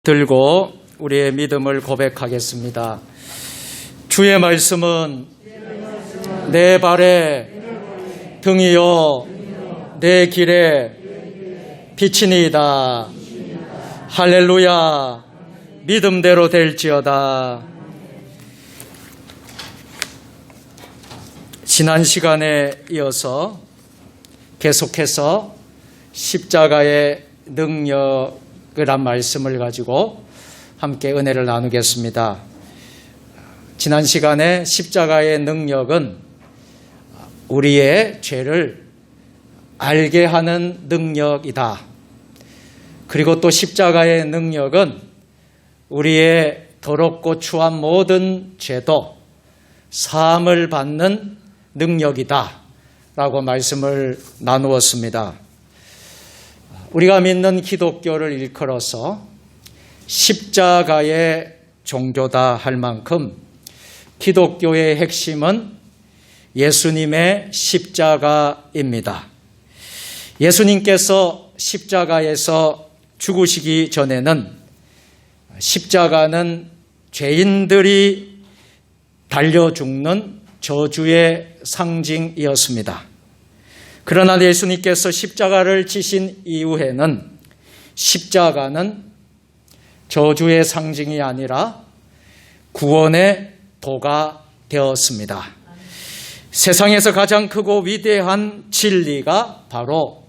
들고 우리의 믿음을 고백하겠습니다. 주의 말씀은 내 발에 등이요 내 길에 빛이니이다. 할렐루야. 믿음대로 될지어다. 지난 시간에 이어서 계속해서 십자가의 능력을 한 말씀을 가지고 함께 은혜를 나누겠습니다. 지난 시간에 십자가의 능력은 우리의 죄를 알게 하는 능력이다. 그리고 또 십자가의 능력은 우리의 더럽고 추한 모든 죄도 사함을 받는 능력이다 라고 말씀을 나누었습니다. 우리가 믿는 기독교를 일컬어서 십자가의 종교다 할 만큼 기독교의 핵심은 예수님의 십자가입니다. 예수님께서 십자가에서 죽으시기 전에는 십자가는 죄인들이 달려 죽는 저주의 상징이었습니다. 그러나 예수님께서 십자가를 지신 이후에는 십자가는 저주의 상징이 아니라 구원의 도가 되었습니다. 세상에서 가장 크고 위대한 진리가 바로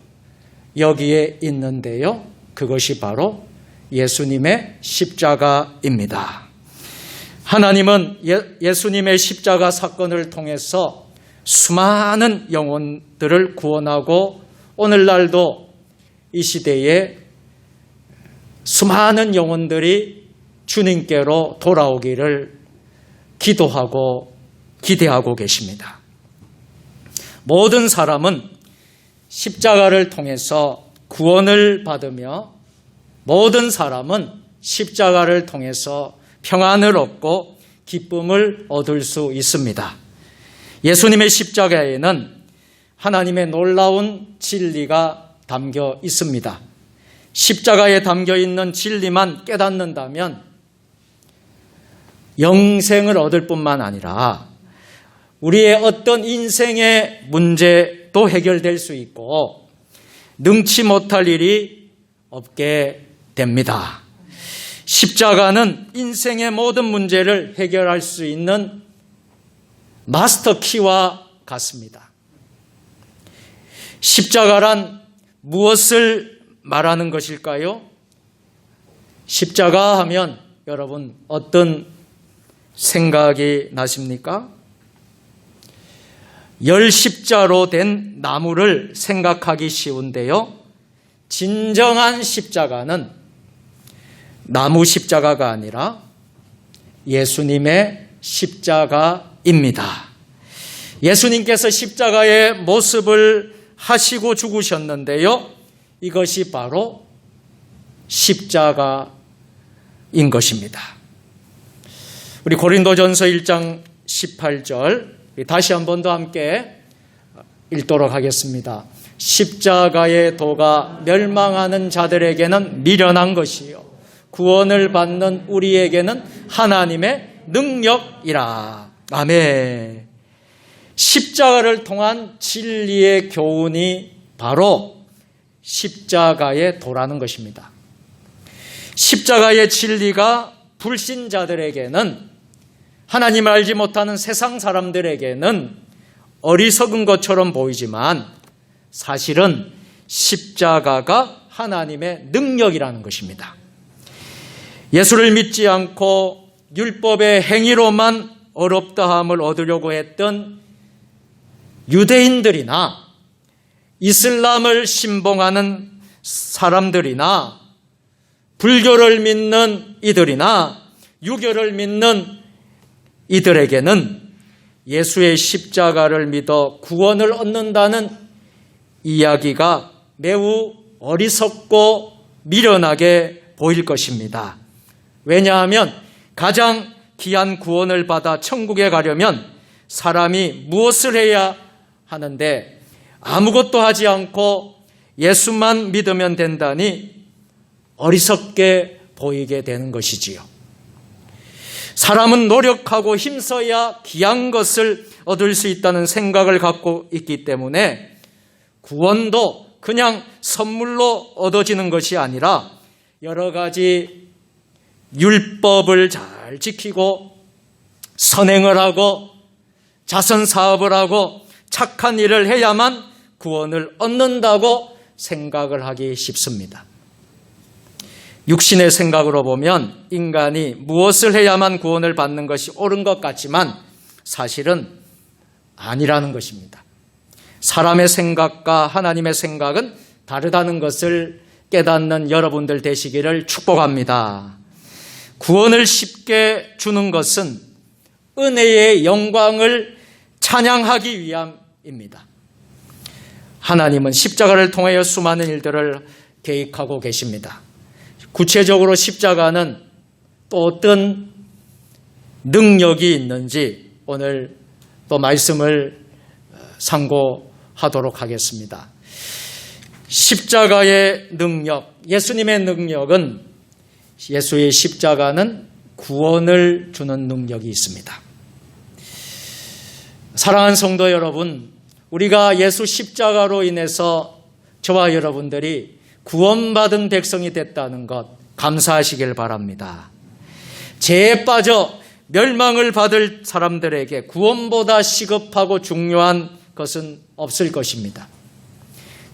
여기에 있는데요. 그것이 바로 예수님의 십자가입니다. 하나님은 예수님의 십자가 사건을 통해서 수많은 영혼들을 구원하고 오늘날도 이 시대에 수많은 영혼들이 주님께로 돌아오기를 기도하고 기대하고 계십니다. 모든 사람은 십자가를 통해서 구원을 받으며 모든 사람은 십자가를 통해서 평안을 얻고 기쁨을 얻을 수 있습니다. 예수님의 십자가에는 하나님의 놀라운 진리가 담겨 있습니다. 십자가에 담겨 있는 진리만 깨닫는다면 영생을 얻을 뿐만 아니라 우리의 어떤 인생의 문제도 해결될 수 있고 능치 못할 일이 없게 됩니다. 십자가는 인생의 모든 문제를 해결할 수 있는 마스터 키와 같습니다. 십자가란 무엇을 말하는 것일까요? 십자가 하면 여러분 어떤 생각이 나십니까? 열십자로 된 나무를 생각하기 쉬운데요. 진정한 십자가는 나무 십자가가 아니라 예수님의 십자가입니다. 예수님께서 십자가의 모습을 하시고 죽으셨는데요. 이것이 바로 십자가인 것입니다. 우리 고린도전서 1장 18절 다시 한 번 더 함께 읽도록 하겠습니다. 십자가의 도가 멸망하는 자들에게는 미련한 것이요 구원을 받는 우리에게는 하나님의 능력이라. 아멘. 십자가를 통한 진리의 교훈이 바로 십자가의 도라는 것입니다. 십자가의 진리가 불신자들에게는 하나님을 알지 못하는 세상 사람들에게는 어리석은 것처럼 보이지만 사실은 십자가가 하나님의 능력이라는 것입니다. 예수를 믿지 않고 율법의 행위로만 어렵다함을 얻으려고 했던 유대인들이나 이슬람을 신봉하는 사람들이나 불교를 믿는 이들이나 유교를 믿는 이들에게는 예수의 십자가를 믿어 구원을 얻는다는 이야기가 매우 어리석고 미련하게 보일 것입니다. 왜냐하면 가장 귀한 구원을 받아 천국에 가려면 사람이 무엇을 해야 하는데 아무것도 하지 않고 예수만 믿으면 된다니 어리석게 보이게 되는 것이지요. 사람은 노력하고 힘써야 귀한 것을 얻을 수 있다는 생각을 갖고 있기 때문에 구원도 그냥 선물로 얻어지는 것이 아니라 여러 가지 율법을 잘 지키고 선행을 하고 자선 사업을 하고 착한 일을 해야만 구원을 얻는다고 생각을 하기 쉽습니다. 육신의 생각으로 보면 인간이 무엇을 해야만 구원을 받는 것이 옳은 것 같지만 사실은 아니라는 것입니다. 사람의 생각과 하나님의 생각은 다르다는 것을 깨닫는 여러분들 되시기를 축복합니다. 구원을 쉽게 주는 것은 은혜의 영광을 찬양하기 위함입니다. 하나님은 십자가를 통하여 수많은 일들을 계획하고 계십니다. 구체적으로 십자가는 또 어떤 능력이 있는지 오늘 또 말씀을 상고하도록 하겠습니다. 십자가의 능력, 예수님의 능력은 예수의 십자가는 구원을 주는 능력이 있습니다. 사랑하는 성도 여러분, 우리가 예수 십자가로 인해서 저와 여러분들이 구원받은 백성이 됐다는 것 감사하시길 바랍니다. 죄에 빠져 멸망을 받을 사람들에게 구원보다 시급하고 중요한 것은 없을 것입니다.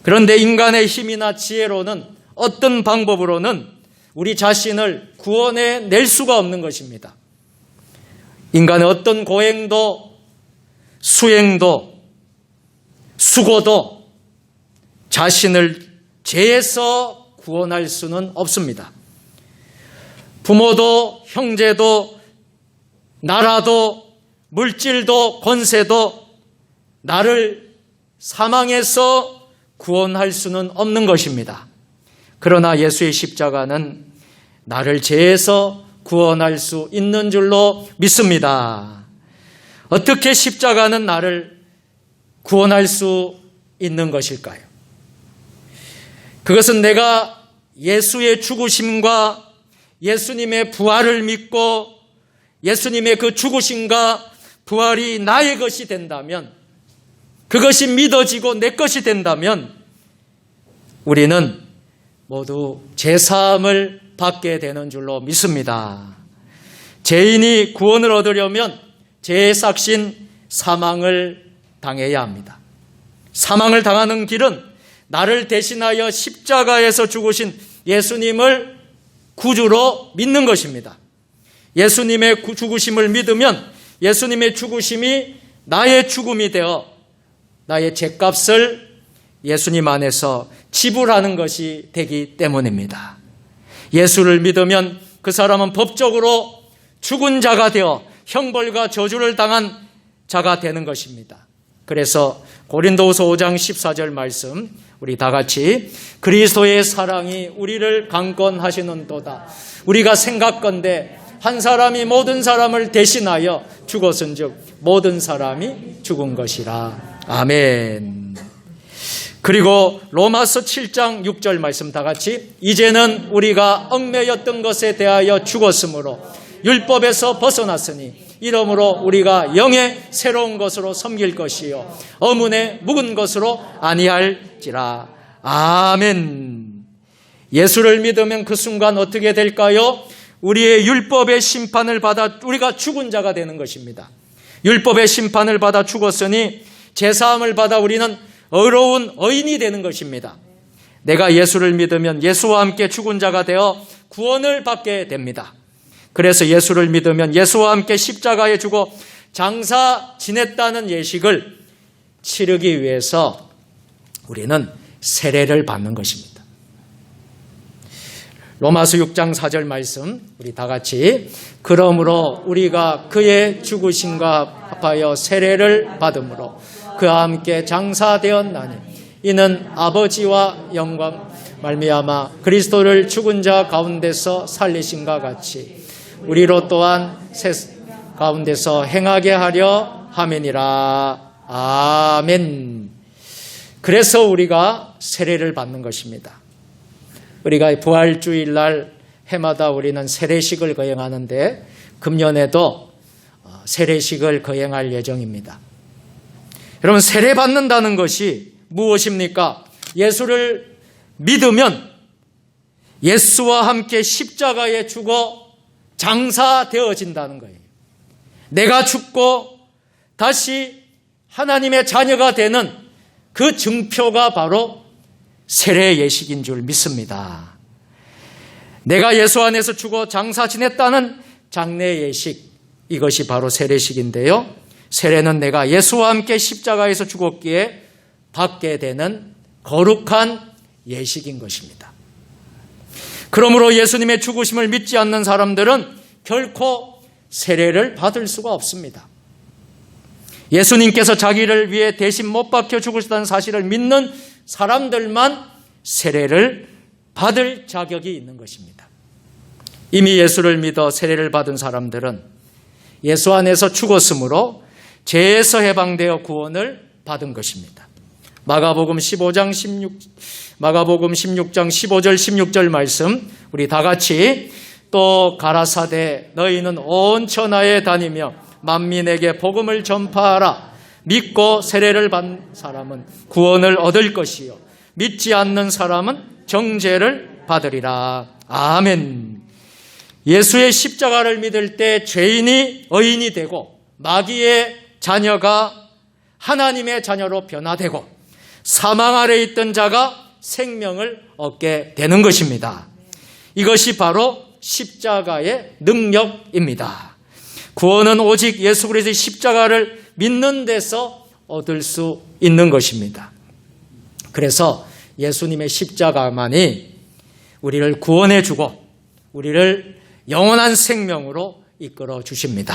그런데 인간의 힘이나 지혜로는 어떤 방법으로는 우리 자신을 구원해 낼 수가 없는 것입니다. 인간의 어떤 고행도 수행도 수고도 자신을 죄에서 구원할 수는 없습니다. 부모도 형제도 나라도 물질도 권세도 나를 사망에서 구원할 수는 없는 것입니다. 그러나 예수의 십자가는 나를 죄에서 구원할 수 있는 줄로 믿습니다. 어떻게 십자가는 나를 구원할 수 있는 것일까요? 그것은 내가 예수의 죽으심과 예수님의 부활을 믿고 예수님의 그 죽으심과 부활이 나의 것이 된다면, 그것이 믿어지고 내 것이 된다면 우리는 모두 제사함을 받게 되는 줄로 믿습니다. 죄인이 구원을 얻으려면 죄의 삭신 사망을 당해야 합니다. 사망을 당하는 길은 나를 대신하여 십자가에서 죽으신 예수님을 구주로 믿는 것입니다. 예수님의 죽으심을 믿으면 예수님의 죽으심이 나의 죽음이 되어 나의 죄값을 예수님 안에서 지불하는 것이 되기 때문입니다. 예수를 믿으면 그 사람은 법적으로 죽은 자가 되어 형벌과 저주를 당한 자가 되는 것입니다. 그래서 고린도후서 5장 14절 말씀 우리 다 같이 그리스도의 사랑이 우리를 강권하시는도다. 우리가 생각건대 한 사람이 모든 사람을 대신하여 죽었은즉 모든 사람이 죽은 것이라. 아멘. 그리고 로마서 7장 6절 말씀 다 같이 이제는 우리가 얽매였던 것에 대하여 죽었으므로 율법에서 벗어났으니 이러므로 우리가 영의 새로운 것으로 섬길 것이요 어문의 묵은 것으로 아니할지라. 아멘. 예수를 믿으면 그 순간 어떻게 될까요? 우리의 율법의 심판을 받아 우리가 죽은 자가 되는 것입니다. 율법의 심판을 받아 죽었으니 제사함을 받아 우리는 의로운 의인이 되는 것입니다. 내가 예수를 믿으면 예수와 함께 죽은 자가 되어 구원을 받게 됩니다. 그래서 예수를 믿으면 예수와 함께 십자가에 죽어 장사 지냈다는 예식을 치르기 위해서 우리는 세례를 받는 것입니다. 로마서 6장 4절 말씀 우리 다 같이 그러므로 우리가 그의 죽으심과 합하여 세례를 받음으로 그와 함께 장사되었나니 이는 아버지와 영광 말미암아 그리스도를 죽은 자 가운데서 살리신과 같이 우리로 또한 새 가운데서 행하게 하려 함이니라. 아멘. 그래서 우리가 세례를 받는 것입니다. 우리가 부활주일날 해마다 우리는 세례식을 거행하는데 금년에도 세례식을 거행할 예정입니다. 여러분, 세례 받는다는 것이 무엇입니까? 예수를 믿으면 예수와 함께 십자가에 죽어 장사되어진다는 거예요. 내가 죽고 다시 하나님의 자녀가 되는 그 증표가 바로 세례 예식인 줄 믿습니다. 내가 예수 안에서 죽어 장사 지냈다는 장례 예식, 이것이 바로 세례식인데요. 세례는 내가 예수와 함께 십자가에서 죽었기에 받게 되는 거룩한 예식인 것입니다. 그러므로 예수님의 죽으심을 믿지 않는 사람들은 결코 세례를 받을 수가 없습니다. 예수님께서 자기를 위해 대신 못 박혀 죽으셨다는 사실을 믿는 사람들만 세례를 받을 자격이 있는 것입니다. 이미 예수를 믿어 세례를 받은 사람들은 예수 안에서 죽었으므로 죄에서 해방되어 구원을 받은 것입니다. 마가복음 16장 15절 16절 말씀 우리 다 같이 또 가라사대 너희는 온 천하에 다니며 만민에게 복음을 전파하라. 믿고 세례를 받는 사람은 구원을 얻을 것이요 믿지 않는 사람은 정죄를 받으리라. 아멘. 예수의 십자가를 믿을 때 죄인이 의인이 되고 마귀의 자녀가 하나님의 자녀로 변화되고 사망 아래 있던 자가 생명을 얻게 되는 것입니다. 이것이 바로 십자가의 능력입니다. 구원은 오직 예수 그리스도의 십자가를 믿는 데서 얻을 수 있는 것입니다. 그래서 예수님의 십자가만이 우리를 구원해 주고 우리를 영원한 생명으로 이끌어 주십니다.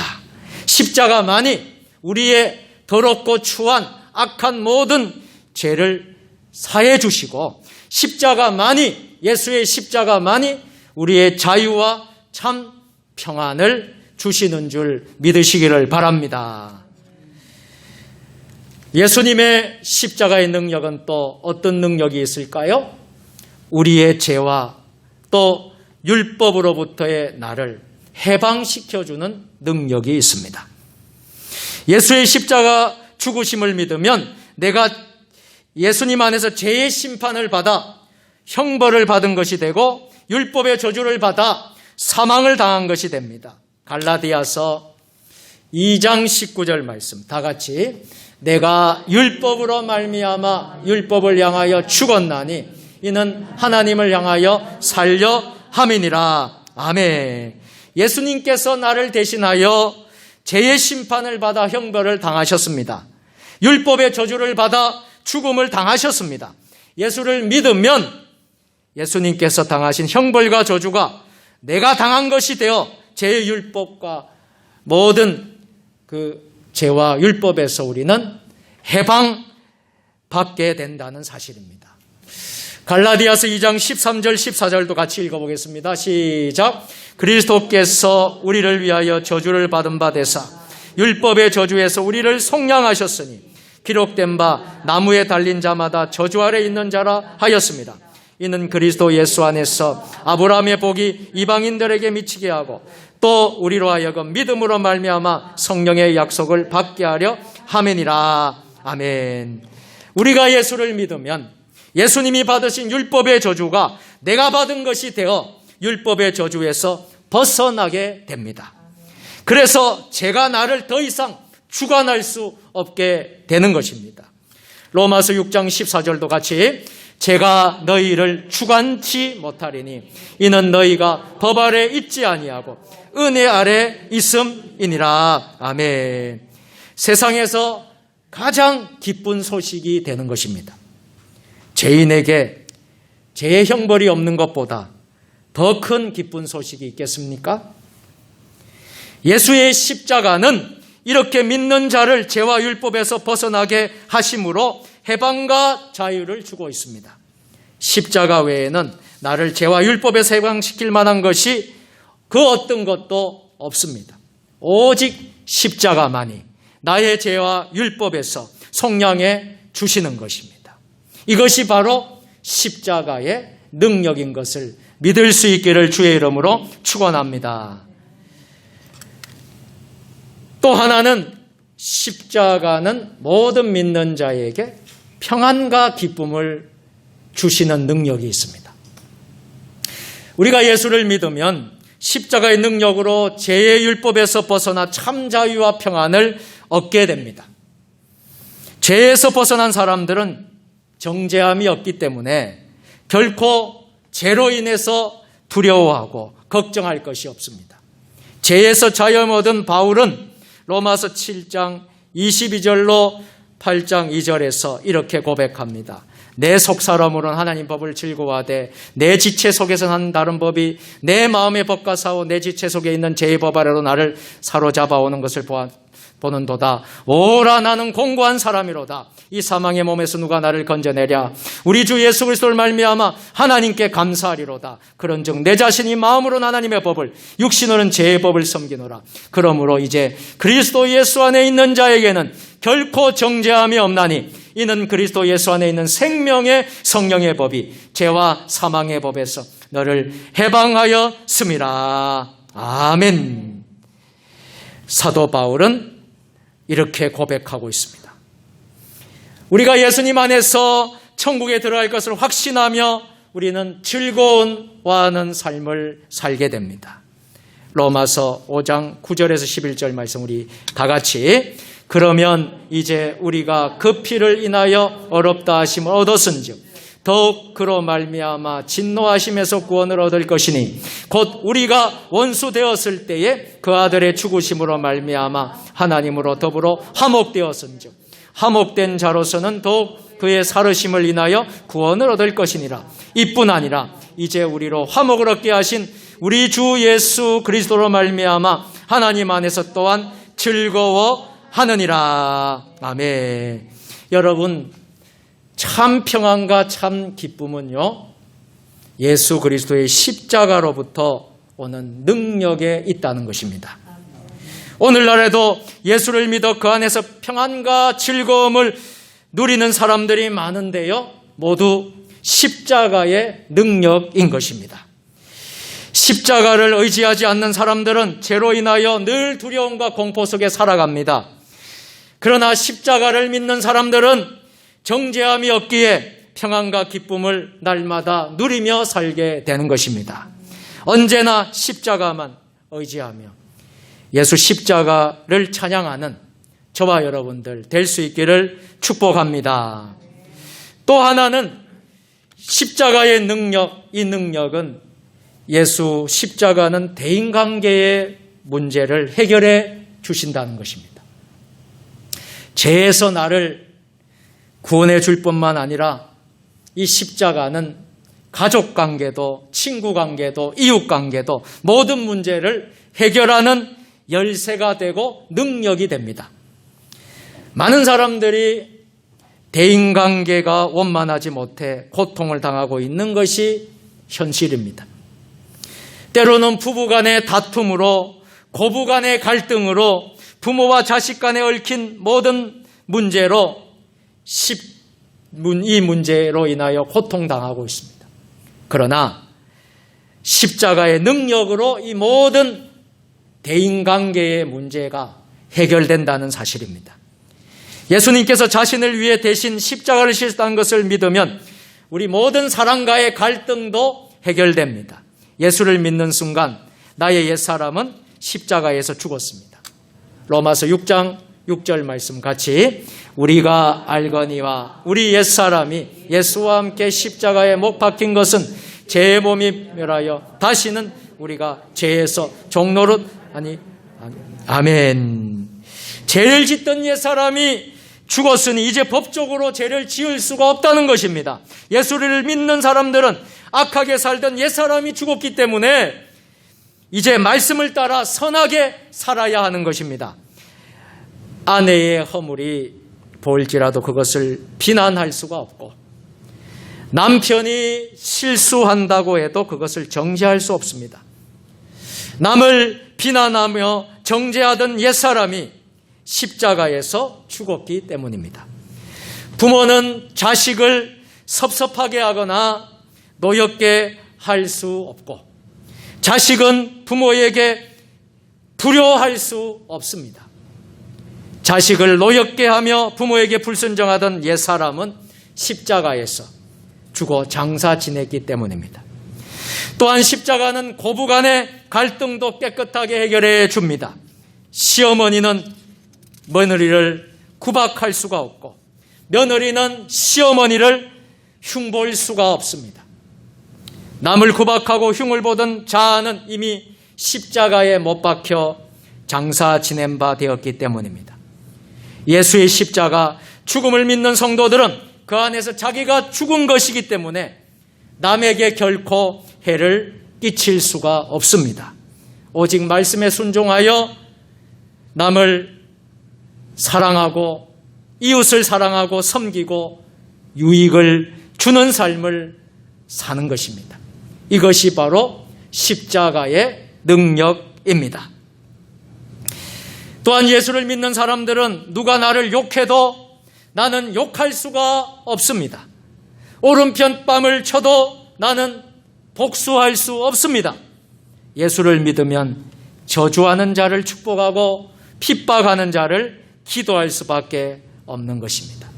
십자가만이 우리의 더럽고 추한 악한 모든 죄를 사해 주시고 십자가만이 예수의 십자가만이 우리의 자유와 참 평안을 주시는 줄 믿으시기를 바랍니다. 예수님의 십자가의 능력은 또 어떤 능력이 있을까요? 우리의 죄와 또 율법으로부터의 나를 해방시켜주는 능력이 있습니다. 예수의 십자가 죽으심을 믿으면 내가 예수님 안에서 죄의 심판을 받아 형벌을 받은 것이 되고 율법의 저주를 받아 사망을 당한 것이 됩니다. 갈라디아서 2장 19절 말씀 다 같이 내가 율법으로 말미암아 율법을 향하여 죽었나니 이는 하나님을 향하여 살려 함이니라. 아멘. 예수님께서 나를 대신하여 죄의 심판을 받아 형벌을 당하셨습니다. 율법의 저주를 받아 죽음을 당하셨습니다. 예수를 믿으면 예수님께서 당하신 형벌과 저주가 내가 당한 것이 되어 죄의 율법과 모든 그 죄와 율법에서 우리는 해방받게 된다는 사실입니다. 갈라디아서 2장 13절 14절도 같이 읽어보겠습니다. 시작. 그리스도께서 우리를 위하여 저주를 받은 바 되사 율법의 저주에서 우리를 속량하셨으니 기록된 바 나무에 달린 자마다 저주 아래 있는 자라 하였습니다. 이는 그리스도 예수 안에서 아브라함의 복이 이방인들에게 미치게 하고 또 우리로 하여금 믿음으로 말미암아 성령의 약속을 받게 하려 함이니라. 아멘. 우리가 예수를 믿으면 예수님이 받으신 율법의 저주가 내가 받은 것이 되어 율법의 저주에서 벗어나게 됩니다. 그래서 죄가 나를 더 이상 주관할 수 없게 되는 것입니다. 로마서 6장 14절도 같이 제가 너희를 주관치 못하리니 이는 너희가 법 아래 있지 아니하고 은혜 아래 있음이니라. 아멘. 세상에서 가장 기쁜 소식이 되는 것입니다. 죄인에게 죄의 형벌이 없는 것보다 더 큰 기쁜 소식이 있겠습니까? 예수의 십자가는 이렇게 믿는 자를 죄와 율법에서 벗어나게 하심으로 해방과 자유를 주고 있습니다. 십자가 외에는 나를 죄와 율법에서 해방시킬 만한 것이 그 어떤 것도 없습니다. 오직 십자가만이 나의 죄와 율법에서 속량해 주시는 것입니다. 이것이 바로 십자가의 능력인 것을 믿을 수 있기를 주의 이름으로 축원합니다. 또 하나는 십자가는 모든 믿는 자에게 평안과 기쁨을 주시는 능력이 있습니다. 우리가 예수를 믿으면 십자가의 능력으로 죄의 율법에서 벗어나 참 자유와 평안을 얻게 됩니다. 죄에서 벗어난 사람들은 정죄함이 없기 때문에 결코 죄로 인해서 두려워하고 걱정할 것이 없습니다. 죄에서 자유 얻은 바울은 로마서 7장 22절로 8장 2절에서 이렇게 고백합니다. 내 속사람으로는 하나님 법을 즐거워하되 내 지체 속에서는 한 다른 법이 내 마음의 법과 싸워 내 지체 속에 있는 죄의 법 아래로 나를 사로잡아오는 것을 보는도다. 오라 나는 공고한 사람이로다. 이 사망의 몸에서 누가 나를 건져내랴. 우리 주 예수 그리스도를 말미암아 하나님께 감사하리로다. 그런즉 내 자신이 마음으로는 하나님의 법을 육신으로는 죄의 법을 섬기노라. 그러므로 이제 그리스도 예수 안에 있는 자에게는 결코 정죄함이 없나니 이는 그리스도 예수 안에 있는 생명의 성령의 법이 죄와 사망의 법에서 너를 해방하였음이라. 아멘. 사도 바울은 이렇게 고백하고 있습니다. 우리가 예수님 안에서 천국에 들어갈 것을 확신하며 우리는 즐거운 와하는 삶을 살게 됩니다. 로마서 5장 9절에서 11절 말씀 우리 다 같이 그러면 이제 우리가 그 피를 인하여 어렵다 하심을 얻었은즉 더욱 그로 말미암아 진노하심에서 구원을 얻을 것이니 곧 우리가 원수 되었을 때에 그 아들의 죽으심으로 말미암아 하나님으로 더불어 화목되었은즉 화목된 자로서는 더욱 그의 살으심을 인하여 구원을 얻을 것이니라. 이뿐 아니라 이제 우리로 화목을 얻게 하신 우리 주 예수 그리스도로 말미암아 하나님 안에서 또한 즐거워하느니라. 아멘. 여러분, 참 평안과 참 기쁨은요, 예수 그리스도의 십자가로부터 오는 능력에 있다는 것입니다. 오늘날에도 예수를 믿어 그 안에서 평안과 즐거움을 누리는 사람들이 많은데요, 모두 십자가의 능력인 것입니다. 십자가를 의지하지 않는 사람들은 죄로 인하여 늘 두려움과 공포 속에 살아갑니다. 그러나 십자가를 믿는 사람들은 정죄함이 없기에 평안과 기쁨을 날마다 누리며 살게 되는 것입니다. 언제나 십자가만 의지하며 예수 십자가를 찬양하는 저와 여러분들 될 수 있기를 축복합니다. 또 하나는 십자가의 능력, 이 능력은 예수 십자가는 대인관계의 문제를 해결해 주신다는 것입니다. 죄에서 나를 구원해 줄 뿐만 아니라 이 십자가는 가족관계도 친구관계도 이웃관계도 모든 문제를 해결하는 열쇠가 되고 능력이 됩니다. 많은 사람들이 대인관계가 원만하지 못해 고통을 당하고 있는 것이 현실입니다. 때로는 부부간의 다툼으로 고부간의 갈등으로 부모와 자식 간에 얽힌 모든 문제로 이 문제로 인하여 고통당하고 있습니다. 그러나 십자가의 능력으로 이 모든 대인관계의 문제가 해결된다는 사실입니다. 예수님께서 자신을 위해 대신 십자가를 실수한 것을 믿으면 우리 모든 사람과의 갈등도 해결됩니다. 예수를 믿는 순간 나의 옛사람은 십자가에서 죽었습니다. 로마서 6장 6절 말씀 같이 우리가 알거니와 우리 옛사람이 예수와 함께 십자가에 못 박힌 것은 죄의 몸이 멸하여 다시는 우리가 죄에서 종노릇 아멘. 죄를 짓던 옛사람이 죽었으니 이제 법적으로 죄를 지을 수가 없다는 것입니다. 예수를 믿는 사람들은 악하게 살던 옛사람이 죽었기 때문에 이제 말씀을 따라 선하게 살아야 하는 것입니다. 아내의 허물이 보일지라도 그것을 비난할 수가 없고 남편이 실수한다고 해도 그것을 정죄할 수 없습니다. 남을 비난하며 정죄하던 옛사람이 십자가에서 죽었기 때문입니다. 부모는 자식을 섭섭하게 하거나 노엽게 할 수 없고 자식은 부모에게 불효할 수 없습니다. 자식을 노엽게 하며 부모에게 불순종하던 옛사람은 십자가에서 죽어 장사 지냈기 때문입니다. 또한 십자가는 고부간의 갈등도 깨끗하게 해결해 줍니다. 시어머니는 며느리를 구박할 수가 없고 며느리는 시어머니를 흉볼 수가 없습니다. 남을 구박하고 흉을 보던 자아는 이미 십자가에 못 박혀 장사 지낸 바 되었기 때문입니다. 예수의 십자가, 죽음을 믿는 성도들은 그 안에서 자기가 죽은 것이기 때문에 남에게 결코 해를 끼칠 수가 없습니다. 오직 말씀에 순종하여 남을 사랑하고 이웃을 사랑하고 섬기고 유익을 주는 삶을 사는 것입니다. 이것이 바로 십자가의 능력입니다. 또한 예수를 믿는 사람들은 누가 나를 욕해도 나는 욕할 수가 없습니다. 오른편 뺨을 쳐도 나는 복수할 수 없습니다. 예수를 믿으면 저주하는 자를 축복하고 핍박하는 자를 기도할 수밖에 없는 것입니다.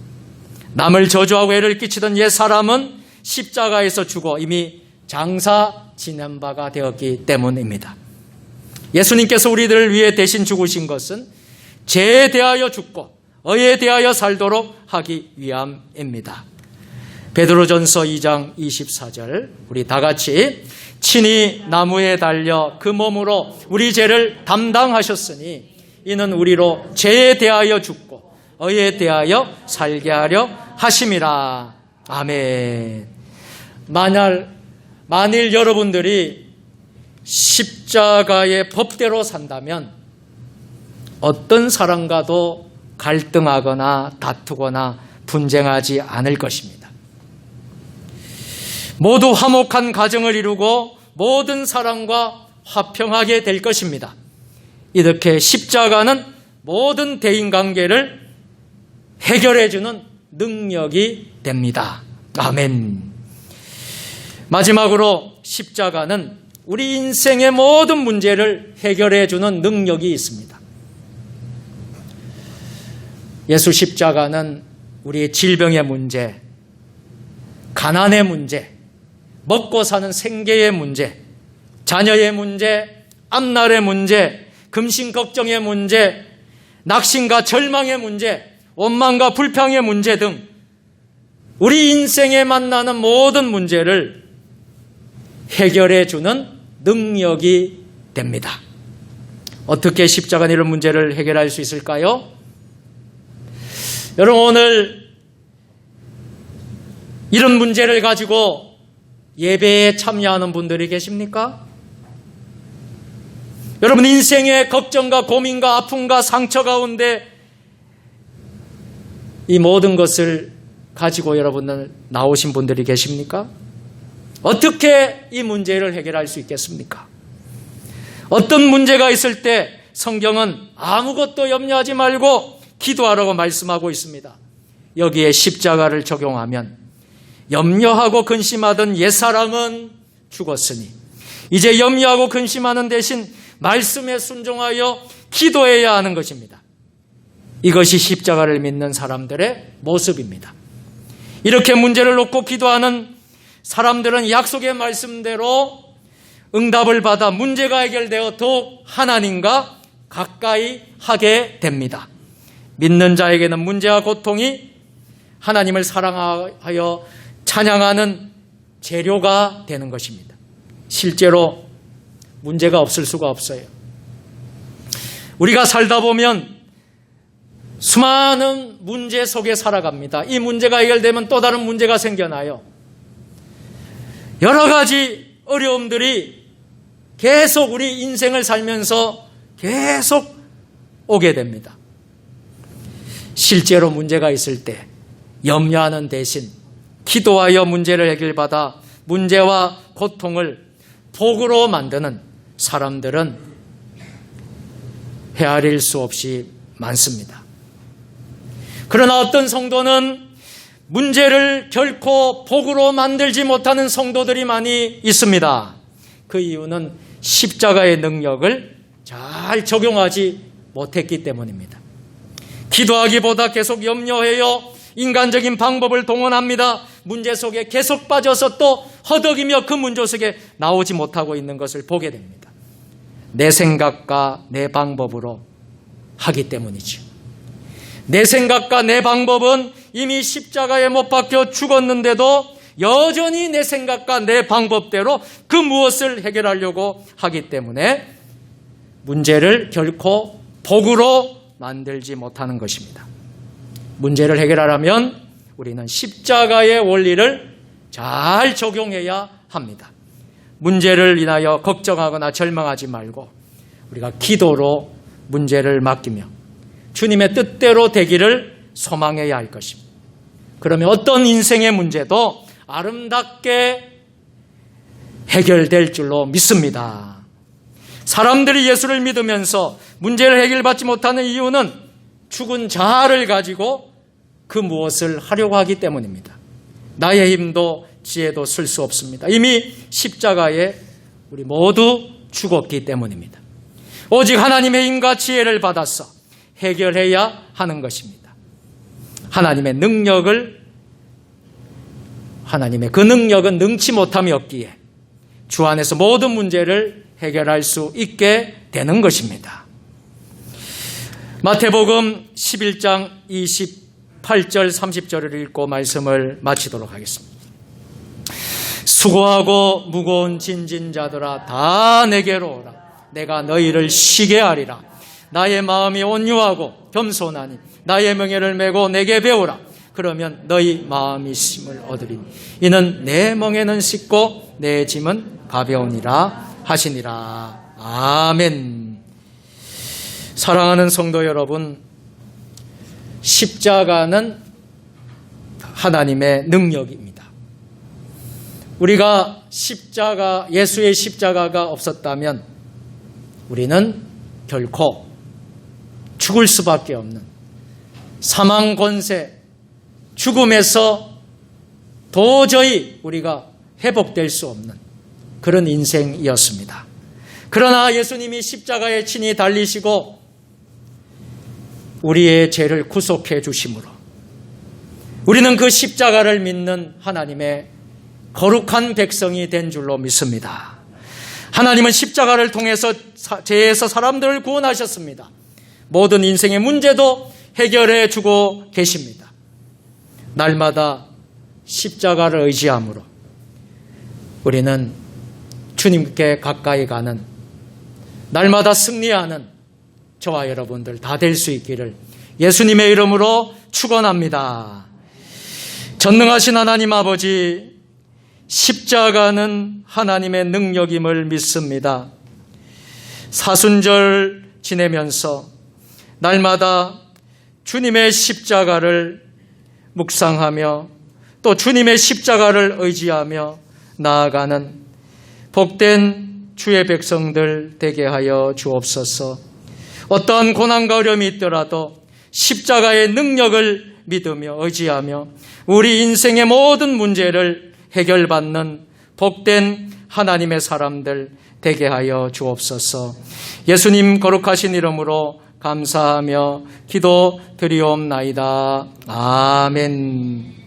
남을 저주하고 애를 끼치던 옛 사람은 십자가에서 죽어 이미 장사 지낸 바가 되었기 때문입니다. 예수님께서 우리들을 위해 대신 죽으신 것은 죄에 대하여 죽고 의에 대하여 살도록 하기 위함입니다. 베드로전서 2장 24절 우리 다 같이 친히 나무에 달려 그 몸으로 우리 죄를 담당하셨으니 이는 우리로 죄에 대하여 죽고 의에 대하여 살게 하려 하심이라. 아멘. 만일 여러분들이 십자가의 법대로 산다면 어떤 사람과도 갈등하거나 다투거나 분쟁하지 않을 것입니다. 모두 화목한 가정을 이루고 모든 사람과 화평하게 될 것입니다. 이렇게 십자가는 모든 대인관계를 해결해주는 능력이 됩니다. 아멘. 마지막으로 십자가는 우리 인생의 모든 문제를 해결해주는 능력이 있습니다. 예수 십자가는 우리의 질병의 문제, 가난의 문제, 먹고 사는 생계의 문제, 자녀의 문제, 앞날의 문제, 금신 걱정의 문제, 낙심과 절망의 문제, 원망과 불평의 문제 등 우리 인생에 만나는 모든 문제를 해결해 주는 능력이 됩니다. 어떻게 십자가 이런 문제를 해결할 수 있을까요? 여러분, 오늘 이런 문제를 가지고 예배에 참여하는 분들이 계십니까? 여러분, 인생의 걱정과 고민과 아픔과 상처 가운데 이 모든 것을 가지고 여러분들 나오신 분들이 계십니까? 어떻게 이 문제를 해결할 수 있겠습니까? 어떤 문제가 있을 때 성경은 아무것도 염려하지 말고 기도하라고 말씀하고 있습니다. 여기에 십자가를 적용하면 염려하고 근심하던 옛사람은 죽었으니 이제 염려하고 근심하는 대신 말씀에 순종하여 기도해야 하는 것입니다. 이것이 십자가를 믿는 사람들의 모습입니다. 이렇게 문제를 놓고 기도하는 사람들은 약속의 말씀대로 응답을 받아 문제가 해결되어 더욱 하나님과 가까이 하게 됩니다. 믿는 자에게는 문제와 고통이 하나님을 사랑하여 찬양하는 재료가 되는 것입니다. 실제로 문제가 없을 수가 없어요. 우리가 살다 보면 수많은 문제 속에 살아갑니다. 이 문제가 해결되면 또 다른 문제가 생겨나요. 여러 가지 어려움들이 계속 우리 인생을 살면서 계속 오게 됩니다. 실제로 문제가 있을 때 염려하는 대신 기도하여 문제를 해결받아 문제와 고통을 복으로 만드는 사람들은 헤아릴 수 없이 많습니다. 그러나 어떤 성도는 문제를 결코 복으로 만들지 못하는 성도들이 많이 있습니다. 그 이유는 십자가의 능력을 잘 적용하지 못했기 때문입니다. 기도하기보다 계속 염려해요. 인간적인 방법을 동원합니다. 문제 속에 계속 빠져서 또 허덕이며 그 문제 속에 나오지 못하고 있는 것을 보게 됩니다. 내 생각과 내 방법으로 하기 때문이죠. 내 생각과 내 방법은 이미 십자가에 못 박혀 죽었는데도 여전히 내 생각과 내 방법대로 그 무엇을 해결하려고 하기 때문에 문제를 결코 복으로 만들지 못하는 것입니다. 문제를 해결하려면 우리는 십자가의 원리를 잘 적용해야 합니다. 문제를 인하여 걱정하거나 절망하지 말고 우리가 기도로 문제를 맡기며 주님의 뜻대로 되기를 소망해야 할 것입니다. 그러면 어떤 인생의 문제도 아름답게 해결될 줄로 믿습니다. 사람들이 예수를 믿으면서 문제를 해결받지 못하는 이유는 죽은 자아를 가지고 그 무엇을 하려고 하기 때문입니다. 나의 힘도 지혜도 쓸 수 없습니다. 이미 십자가에 우리 모두 죽었기 때문입니다. 오직 하나님의 힘과 지혜를 받아서 해결해야 하는 것입니다. 하나님의 그 능력은 능치 못함이 없기에 주 안에서 모든 문제를 해결할 수 있게 되는 것입니다. 마태복음 11장 28절 30절을 읽고 말씀을 마치도록 하겠습니다. 수고하고 무거운 짐진 자들아 다 내게로 오라. 내가 너희를 쉬게 하리라. 나의 마음이 온유하고 겸손하니 나의 명예를 메고 내게 배우라. 그러면 너희 마음이 쉼을 얻으리니 이는 내 멍에는 씻고 내 짐은 가벼우니라 하시니라. 아멘. 사랑하는 성도 여러분, 십자가는 하나님의 능력입니다. 우리가 예수의 십자가가 없었다면 우리는 결코 죽을 수밖에 없는 사망 권세, 죽음에서 도저히 우리가 회복될 수 없는 그런 인생이었습니다. 그러나 예수님이 십자가에 친히 달리시고 우리의 죄를 구속해 주심으로 우리는 그 십자가를 믿는 하나님의 거룩한 백성이 된 줄로 믿습니다. 하나님은 십자가를 통해서 죄에서 사람들을 구원하셨습니다. 모든 인생의 문제도 해결해 주고 계십니다. 날마다 십자가를 의지함으로 우리는 주님께 가까이 가는 날마다 승리하는 저와 여러분들 다 될 수 있기를 예수님의 이름으로 축원합니다. 전능하신 하나님 아버지, 십자가는 하나님의 능력임을 믿습니다. 사순절 지내면서 날마다 주님의 십자가를 묵상하며 또 주님의 십자가를 의지하며 나아가는 복된 주의 백성들 되게 하여 주옵소서. 어떠한 고난과 어려움이 있더라도 십자가의 능력을 믿으며 의지하며 우리 인생의 모든 문제를 해결받는 복된 하나님의 사람들 되게 하여 주옵소서. 예수님 거룩하신 이름으로 감사하며 기도 드리옵나이다. 아멘.